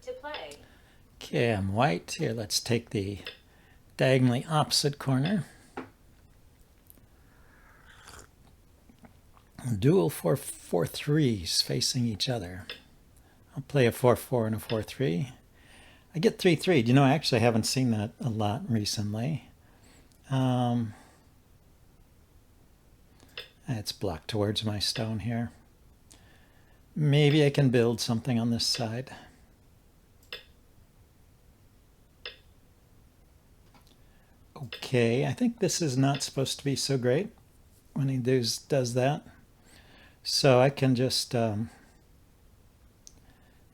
to play. Okay, I'm white. Here, let's take the diagonally opposite corner. Dual 4-4-3s facing each other. I'll play a 4-4 and a 4-3. I get 3-3. You know, I actually haven't seen that a lot recently. It's blocked towards my stone here. Maybe I can build something on this side. Okay, I think this is not supposed to be so great when he does that. So I can just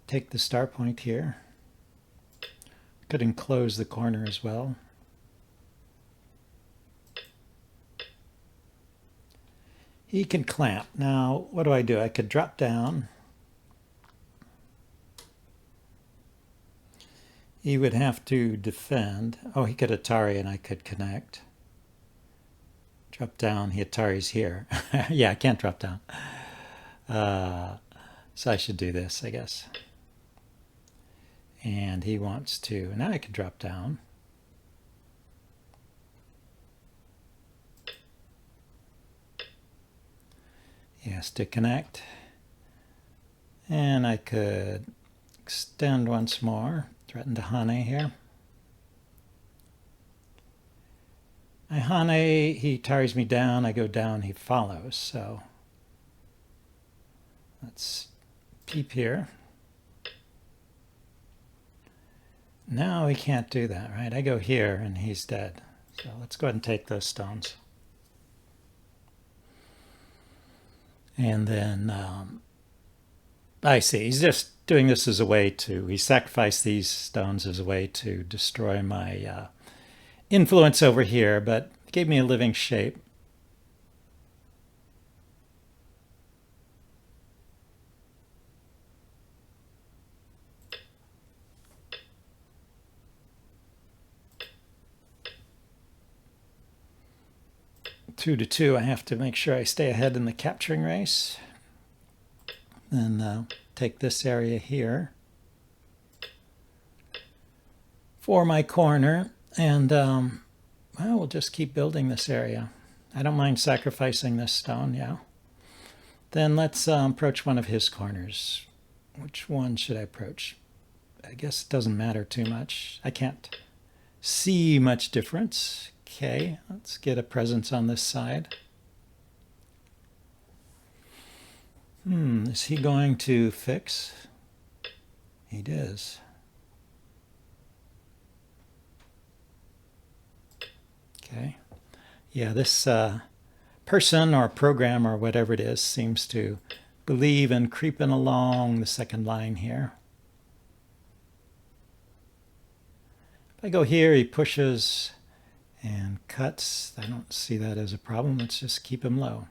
take the star point here. Could enclose the corner as well. He can clamp. Now, what do? I could drop down. He would have to defend. Oh, he could Atari and I could connect. Drop down. He Atari's here. Yeah, I can't drop down. So I should do this, I guess. And he wants to. Now I can drop down. He has to connect. And I could extend once more. Threaten to Hane here. I Hane, he tires me down. I go down, he follows. So let's peep here. Now he can't do that, right? I go here and he's dead. So let's go ahead and take those stones. And then I see, he's just doing this as a way to, he sacrificed these stones as a way to destroy my influence over here, but it gave me a living shape. Two to two, I have to make sure I stay ahead in the capturing race. Then take this area here for my corner, and well, we'll just keep building this area. I don't mind sacrificing this stone, yeah. Then let's approach one of his corners. Which one should I approach? I guess it doesn't matter too much. I can't see much difference. Okay, let's get a presence on this side. Is he going to fix? He does. Okay. Yeah, this person or program or whatever it is seems to believe in creeping along the second line here. If I go here, he pushes and cuts. I don't see that as a problem. Let's just keep him low.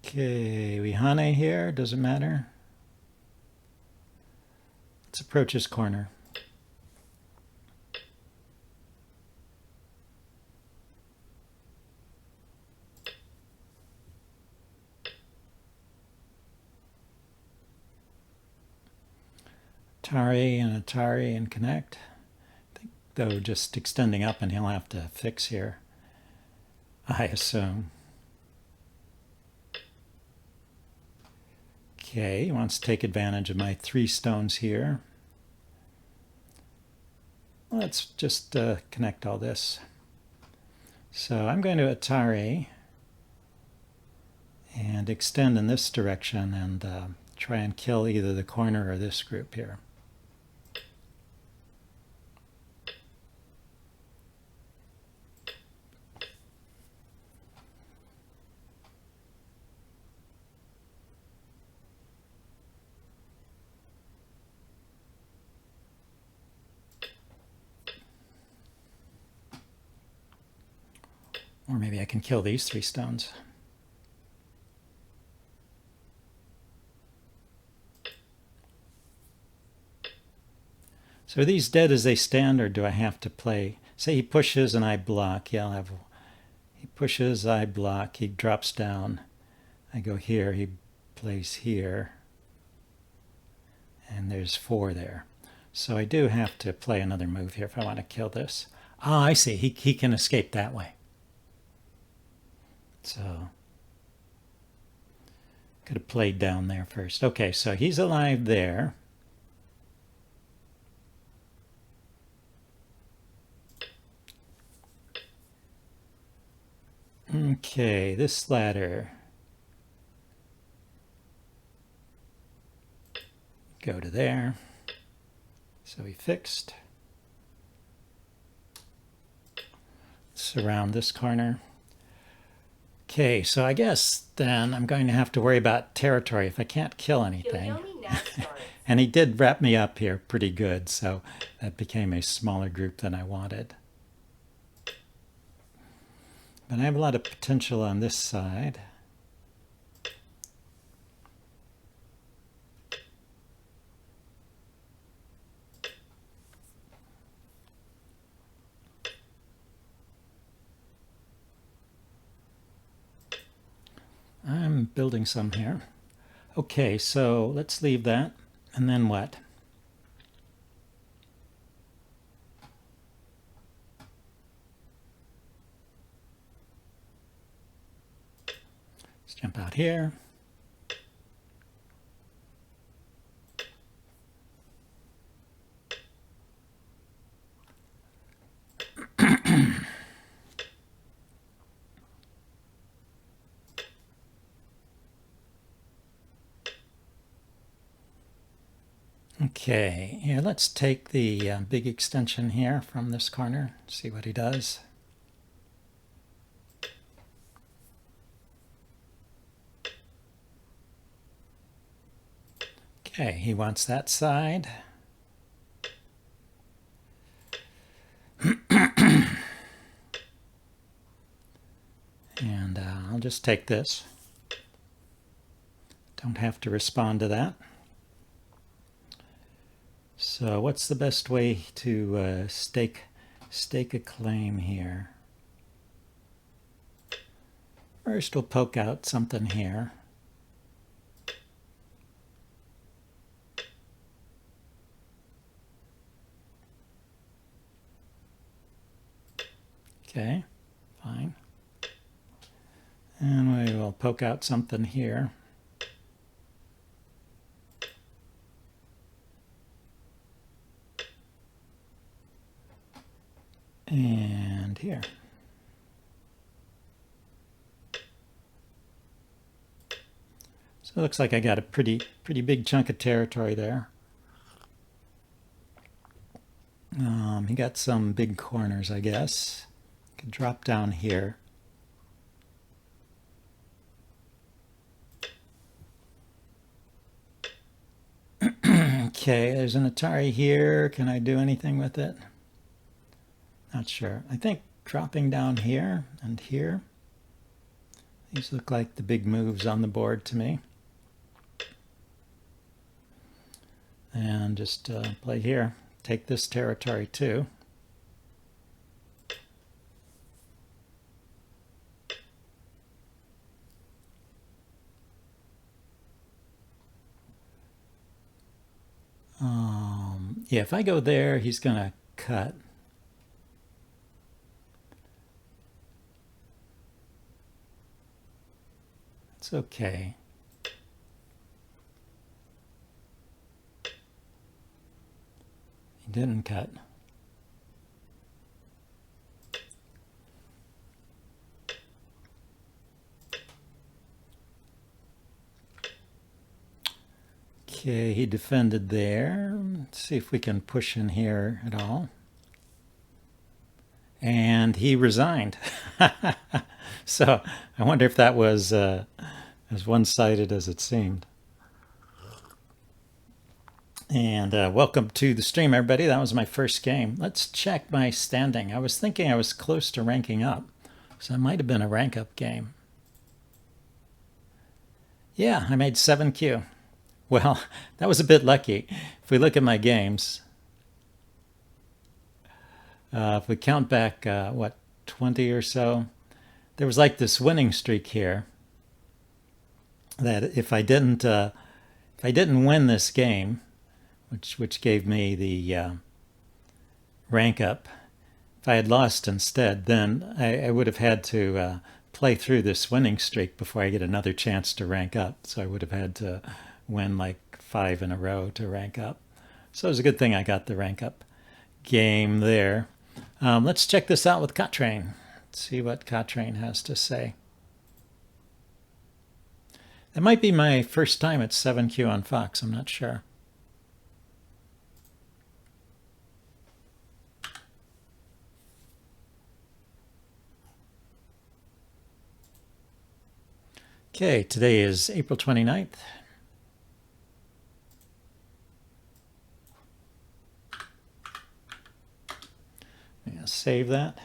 Okay, we Hane here. Doesn't matter. Let's approach his corner. Atari and connect. I think, though, just extending up and he'll have to fix here, I assume. Okay, he wants to take advantage of my 3 stones here. Let's just connect all this. So I'm going to Atari and extend in this direction and try and kill either the corner or this group here. Or maybe I can kill these 3 stones. So are these dead as they stand, or do I have to play? Say he pushes and I block. Yeah, He pushes, I block, he drops down. I go here, he plays here. And there's 4 there. So I do have to play another move here if I want to kill this. Ah, I see. He can escape that way. So could have played down there first. Okay, so he's alive there. Okay, this ladder. Go to there. So he fixed. Surround this corner. Okay, so I guess then I'm going to have to worry about territory if I can't kill anything. And he did wrap me up here pretty good, so that became a smaller group than I wanted. But I have a lot of potential on this side. I'm building some here. Okay, so let's leave that. And then what? Let's jump out here. Okay, here, let's take the big extension here from this corner, see what he does. Okay, he wants that side. And I'll just take this. Don't have to respond to that. So what's the best way to stake a claim here? First we'll poke out something here. Okay, fine. And we will poke out something here. And here. So it looks like I got a pretty big chunk of territory there. He got some big corners, I guess. Could drop down here. Okay, there's an Atari here. Can I do anything with it? Not sure. I think dropping down here and here. These look like the big moves on the board to me. And just play here. Take this territory too. Yeah, if I go there, he's going to cut. It's okay. He didn't cut. Okay, he defended there. Let's see if we can push in here at all. And he resigned. So I wonder if that was as one-sided as it seemed. And welcome to the stream, everybody. That was my first game. Let's check my standing. I was thinking I was close to ranking up, so it might have been a rank up game. Yeah, I made 7Q. Well, that was a bit lucky. If we look at my games, if we count back, what, 20 or so, there was like this winning streak here that if I didn't win this game, which gave me the rank up, if I had lost instead, then I would have had to play through this winning streak before I get another chance to rank up. So I would have had to win like 5 in a row to rank up. So it was a good thing I got the rank up game there. Let's check this out with Cottrain. See what Cottrain has to say. It might be my first time at 7Q on Fox. I'm not sure. Okay, today is April 29th. Yeah, save that.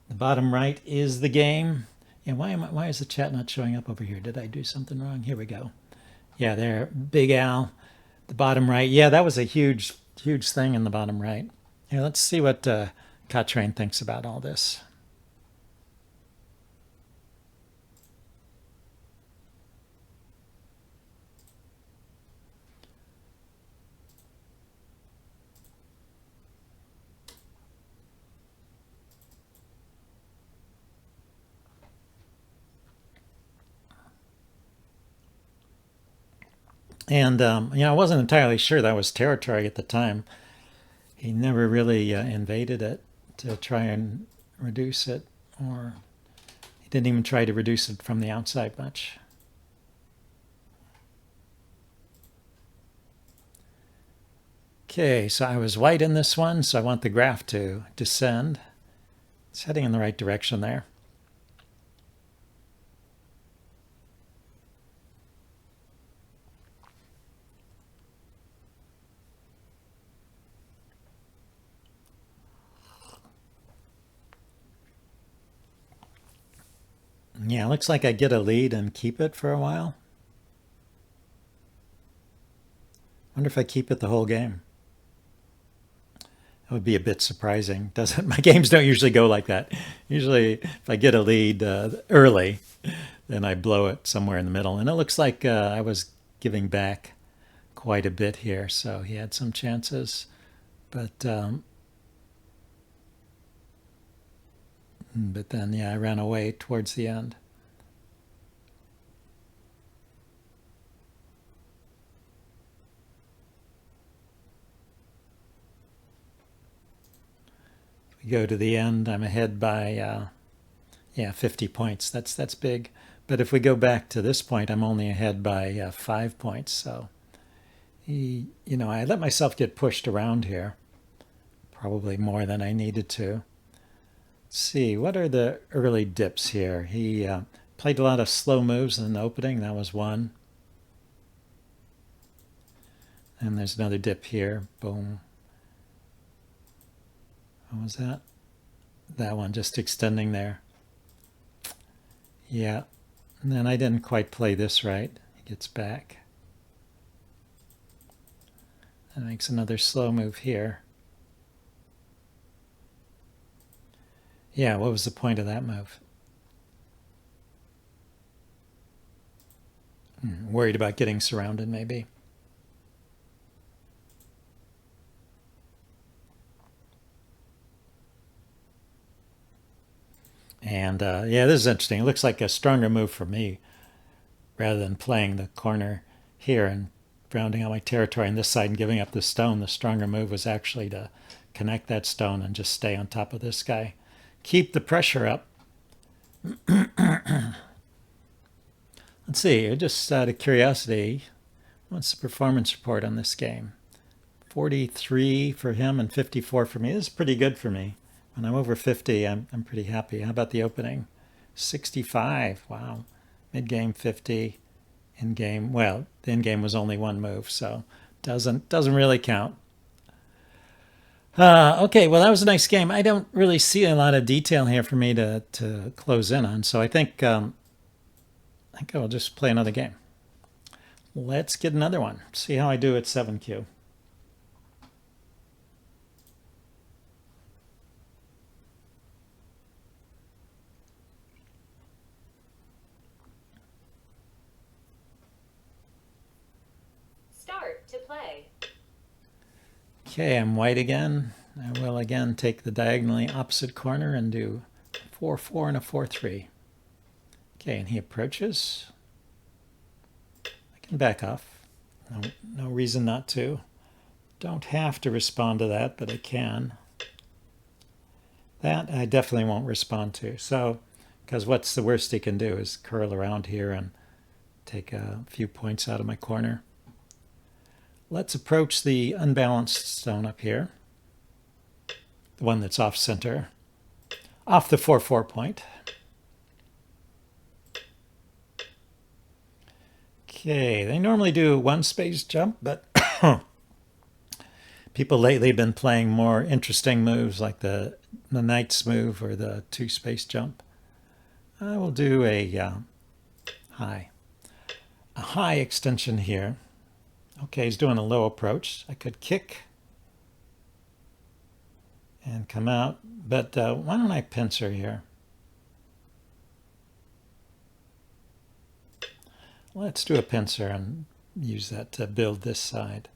The bottom right is the game. And why is the chat not showing up over here? Did I do something wrong? Here we go. Yeah, there, Big Al, the bottom right. Yeah, that was a huge thing in the bottom right. Here, let's see what Cottrain thinks about all this. And I wasn't entirely sure that was territory at the time. He never really invaded it to try and reduce it, or he didn't even try to reduce it from the outside much. Okay, so I was white in this one, so I want the graph to descend. It's heading in the right direction there. Yeah, looks like I get a lead and keep it for a while. Wonder if I keep it the whole game. That would be a bit surprising, doesn't? My games don't usually go like that. Usually, if I get a lead early, then I blow it somewhere in the middle. And it looks like I was giving back quite a bit here, so he had some chances. But then, yeah, I ran away towards the end. We go to the end, I'm ahead by 50 points. That's big. But if we go back to this point, I'm only ahead by 5 points. So I let myself get pushed around here, probably more than I needed to. Let's see, what are the early dips here? He played a lot of slow moves in the opening. That was one. And there's another dip here. Boom. What was that? That one, just extending there. Yeah. And then I didn't quite play this right. He gets back. And makes another slow move here. Yeah, what was the point of that move? Worried about getting surrounded, maybe. And yeah, this is interesting. It looks like a stronger move for me rather than playing the corner here and rounding out my territory on this side and giving up the stone. The stronger move was actually to connect that stone and just stay on top of this guy. Keep the pressure up. Let's see, just out of curiosity, what's the performance report on this game? 43 for him and 54 for me. This is pretty good for me. When I'm over 50, I'm pretty happy. How about the opening? 65. Wow. Mid-game 50. In-game, well, the in-game was only one move, so doesn't really count. Okay, well, that was a nice game. I don't really see a lot of detail here for me to close in on, so I think I'll just play another game. Let's get another one. See how I do at 7Q. Start to play. Okay, I'm white again. I will again take the diagonally opposite corner and do 4-4 and a 4-3. Okay, and he approaches. I can back off. No reason not to. Don't have to respond to that, but I can. That I definitely won't respond to. So, because what's the worst he can do is curl around here and take a few points out of my corner. Let's approach the unbalanced stone up here. The one that's off center. Off the 4-4 point. Okay, they normally do one space jump, but people lately have been playing more interesting moves like the knight's move or the 2-space jump. I will do a high extension here. Okay, he's doing a low approach. I could kick and come out, but why don't I pincer here? Let's do a pincer and use that to build this side.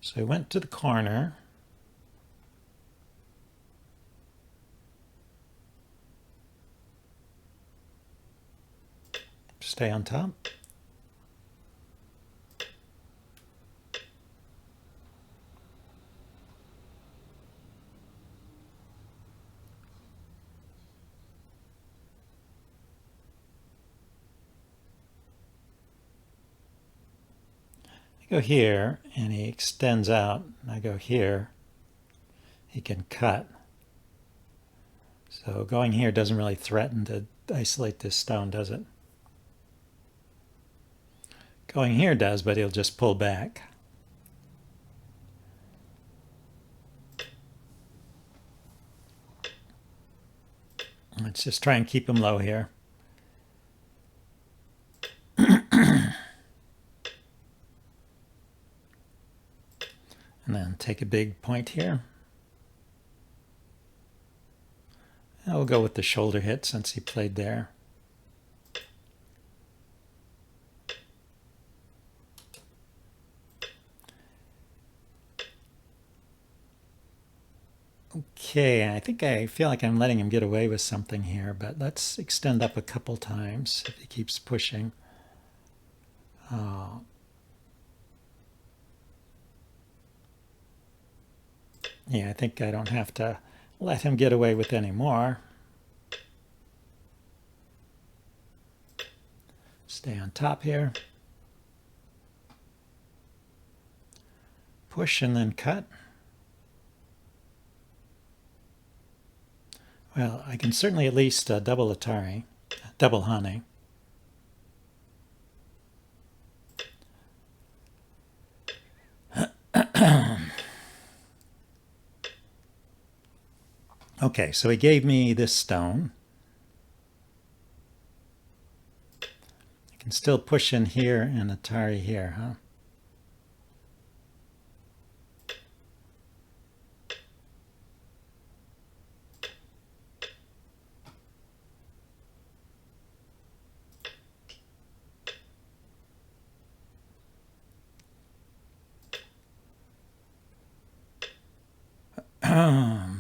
So I went to the corner. Stay on top. I go here and he extends out. I go here. He can cut. So going here doesn't really threaten to isolate this stone, does it? Going here does, but he'll just pull back. Let's just try and keep him low here. And then take a big point here. I'll go with the shoulder hit since he played there. Okay, I feel like I'm letting him get away with something here, but let's extend up a couple times if he keeps pushing. Yeah, I think I don't have to let him get away with any more. Stay on top here. Push and then cut. Well, I can certainly at least double Atari, double Hane. Okay, so he gave me this stone. I can still push in here and Atari here, huh?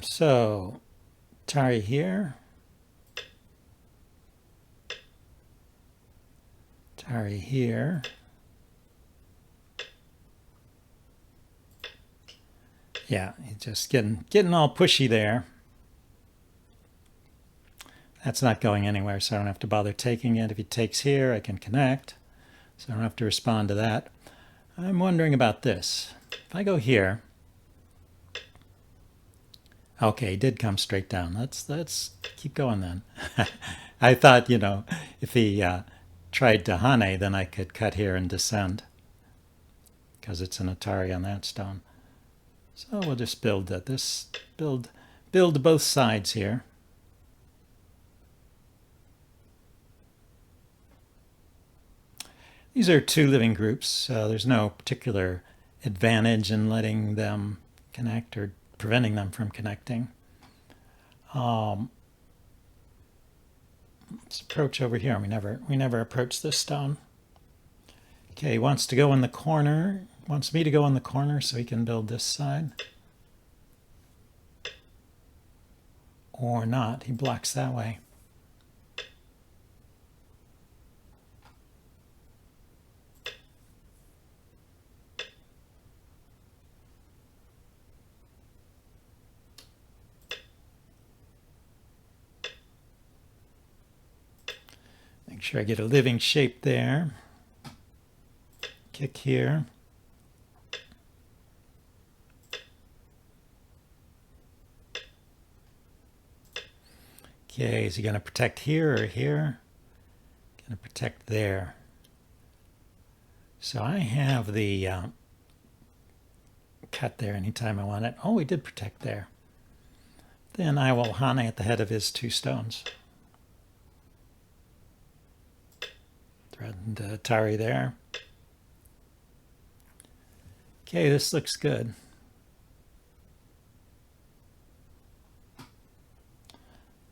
So, Atari here. Atari here. Yeah, he's just getting all pushy there. That's not going anywhere, so I don't have to bother taking it. If he takes here, I can connect, so I don't have to respond to that. I'm wondering about this. If I go here, okay, he did come straight down. Let's keep going then. I thought, if he tried to Hane, then I could cut here and descend because it's an Atari on that stone. So we'll just build build both sides here. These are two living groups. There's no particular advantage in letting them connect or preventing them from connecting. Let's approach over here. We never approach this stone. Okay, he wants to go in the corner. wants me to go in the corner so he can build this side. Or not. He blocks that way. Make sure I get a living shape there. Kick here. Okay, is he going to protect here or here? Going to protect there. So I have the cut there anytime I want it. Oh, he did protect there. Then I will Hane at the head of his 2 stones. Threatened Atari there. Okay, this looks good.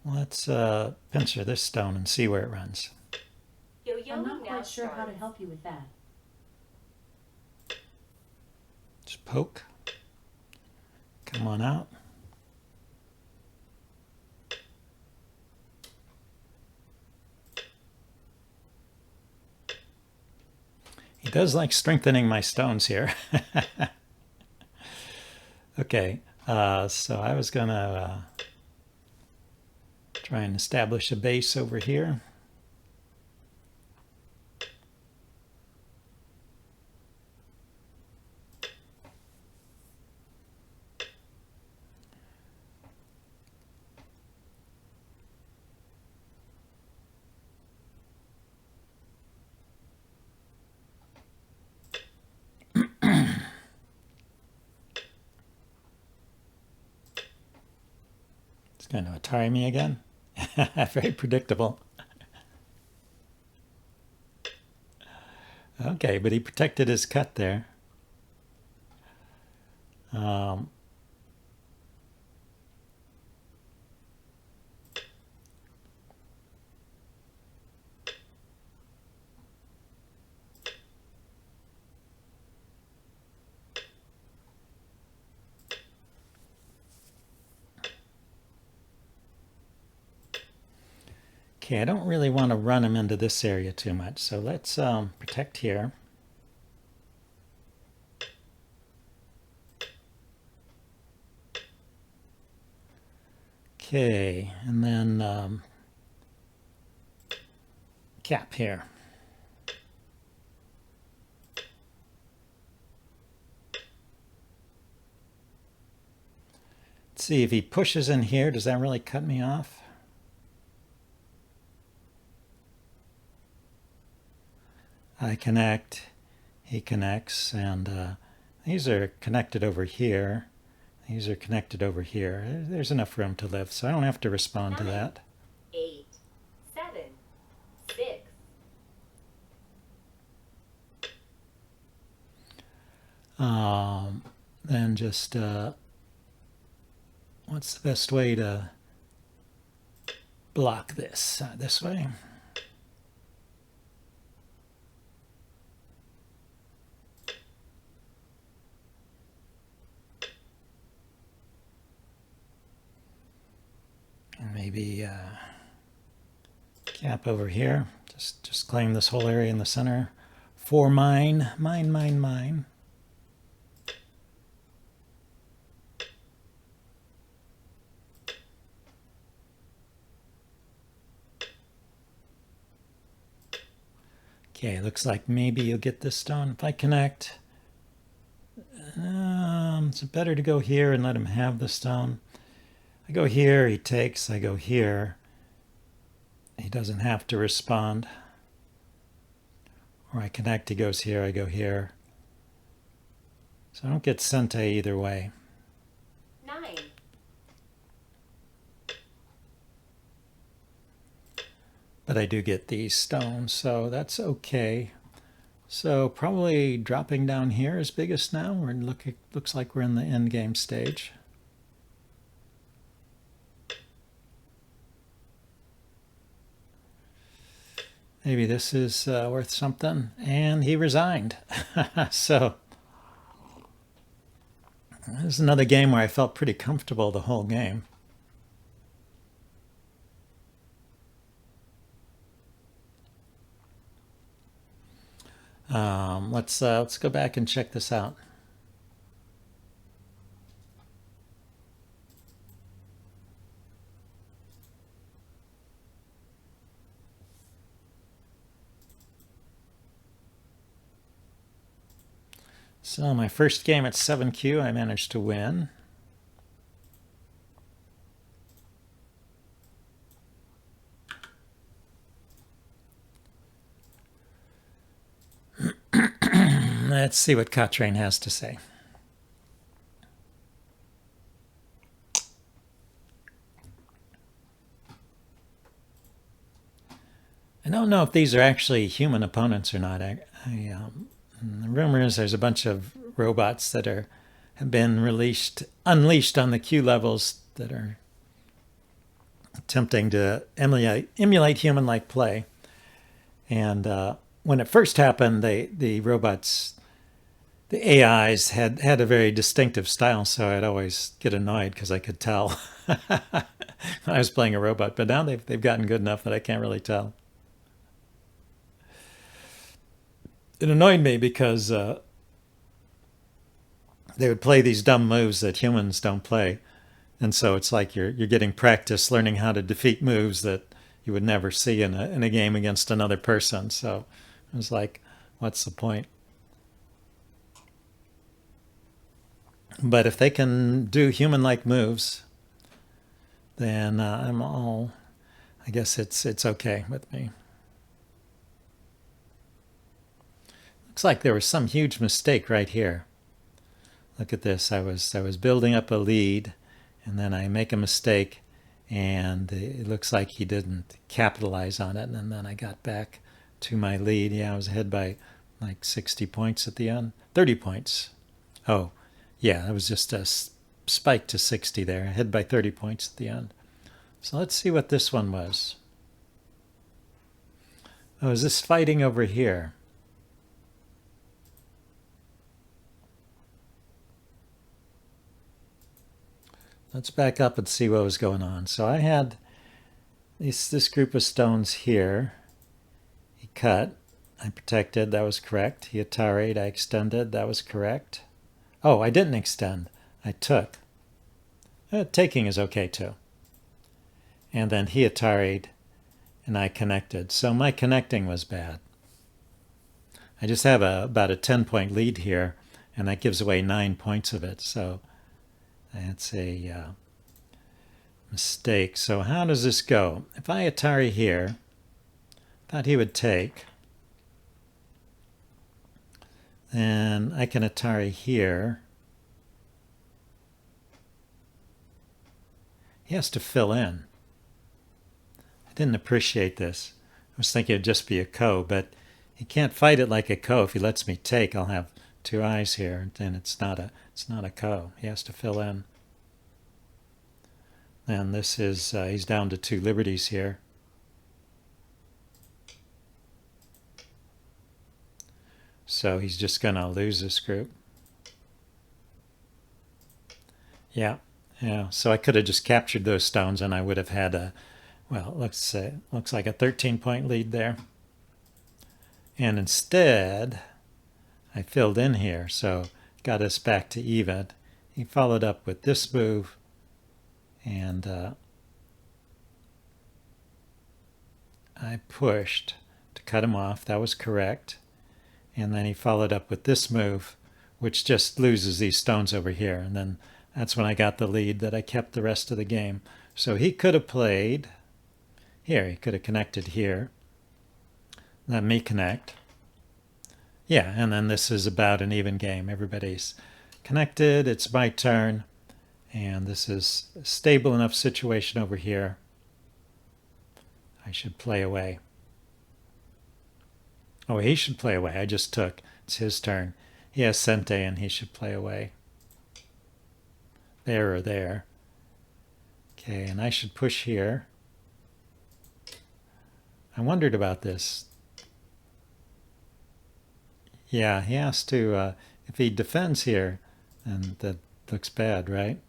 Let's pincer this stone and see where it runs. I'm not quite sure how to help you with that. Just poke. Come on out. He does like strengthening my stones here. Okay, so I was going to try and establish a base over here. It's going to Atari me again. Very predictable. Okay, but he protected his cut there. Okay, I don't really want to run him into this area too much, so let's protect here. Okay, and then cap here. Let's see if he pushes in here. Does that really cut me off? I connect, he connects, and these are connected over here. These are connected over here. There's enough room to live, so I don't have to respond to that. 8, 7, 6. Then just, what's the best way to block this? This way? And maybe cap over here. Just claim this whole area in the center for mine. Mine. Okay, looks like maybe you'll get this stone. If I connect, it's better to go here and let him have the stone. I go here, he takes, I go here. He doesn't have to respond. Or I connect, he goes here, I go here. So I don't get sente either way. 9. But I do get these stones, so that's okay. So probably dropping down here is biggest now. Looks like we're in the end game stage. Maybe this is worth something. And he resigned. So This is another game where I felt pretty comfortable the whole game. Let's go back and check this out. So my first game at 7Q, I managed to win. Let's see what Cochrane has to say. I don't know if these are actually human opponents or not. The rumor is there's a bunch of robots that have been unleashed on the Q levels that are attempting to emulate human-like play. And when it first happened, the robots, the AIs had a very distinctive style, so I'd always get annoyed because I could tell I was playing a robot. But now they've gotten good enough that I can't really tell. It annoyed me because they would play these dumb moves that humans don't play. And so it's like you're getting practice learning how to defeat moves that you would never see in a game against another person. So it was like, what's the point? But if they can do human-like moves, then I guess it's okay with me. Looks like there was some huge mistake right here. Look at this. I was building up a lead, and then I make a mistake, and it looks like he didn't capitalize on it, and then I got back to my lead. Yeah, I was ahead by like 60 points at the end. 30 points. Oh, yeah, that was just a spike to 60 there. Ahead by 30 points at the end. So let's see what this one was. Oh, is this fighting over here? Let's back up and see what was going on. So I had this group of stones here. He cut. I protected. That was correct. He Atari'd. I extended. That was correct. Oh, I didn't extend. I took. Taking is okay too. And then he Atari'd, and I connected. So my connecting was bad. I just have about a 10-point lead here, and that gives away 9 points of it. So that's a mistake. So how does this go? If I Atari here, thought he would take, then I can Atari here. He has to fill in. I didn't appreciate this. I was thinking it'd just be a ko, but he can't fight it like a ko. If he lets me take, I'll have 2 eyes here, and it's not a ko. He has to fill in. And this is he's down to 2 liberties here. So he's just going to lose this group. Yeah. So I could have just captured those stones, and I would have had a, well, looks like a 13-point lead there. And instead, I filled in here, so got us back to even. He followed up with this move, and I pushed to cut him off. That was correct. And then he followed up with this move, which just loses these stones over here. And then that's when I got the lead that I kept the rest of the game. So he could have played here. He could have connected here. Let me connect. Yeah, and then this is about an even game. Everybody's connected. It's my turn. And this is a stable enough situation over here. I should play away. Oh, he should play away. I just took. It's his turn. He has Sente, and he should play away. There or there. Okay, and I should push here. I wondered about this. Yeah, he has to, if he defends here, and Looks bad, right?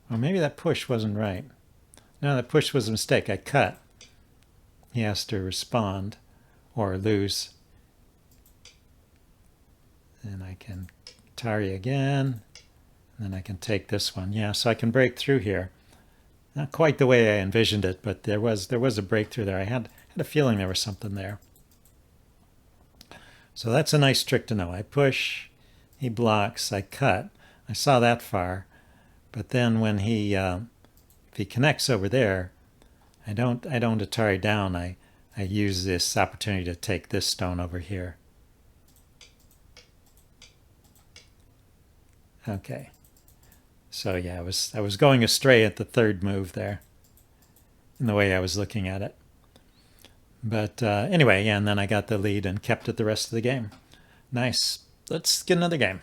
Well, maybe that push wasn't right. No, that push was a mistake. I cut. He has to respond or lose. And I can tarry again. And then I can take this one. Yeah, so I can break through here. Not quite the way I envisioned it, but there was a breakthrough there. I had a feeling there was something there. So that's a nice trick to know. I push, he blocks, I cut. I saw that far, but then when if he connects over there, I don't Atari down. I use this opportunity to take this stone over here. Okay. So yeah, I was going astray at the third move there in the way I was looking at it. But anyway, yeah, and then I got the lead and kept it the rest of the game. Nice. Let's get another game.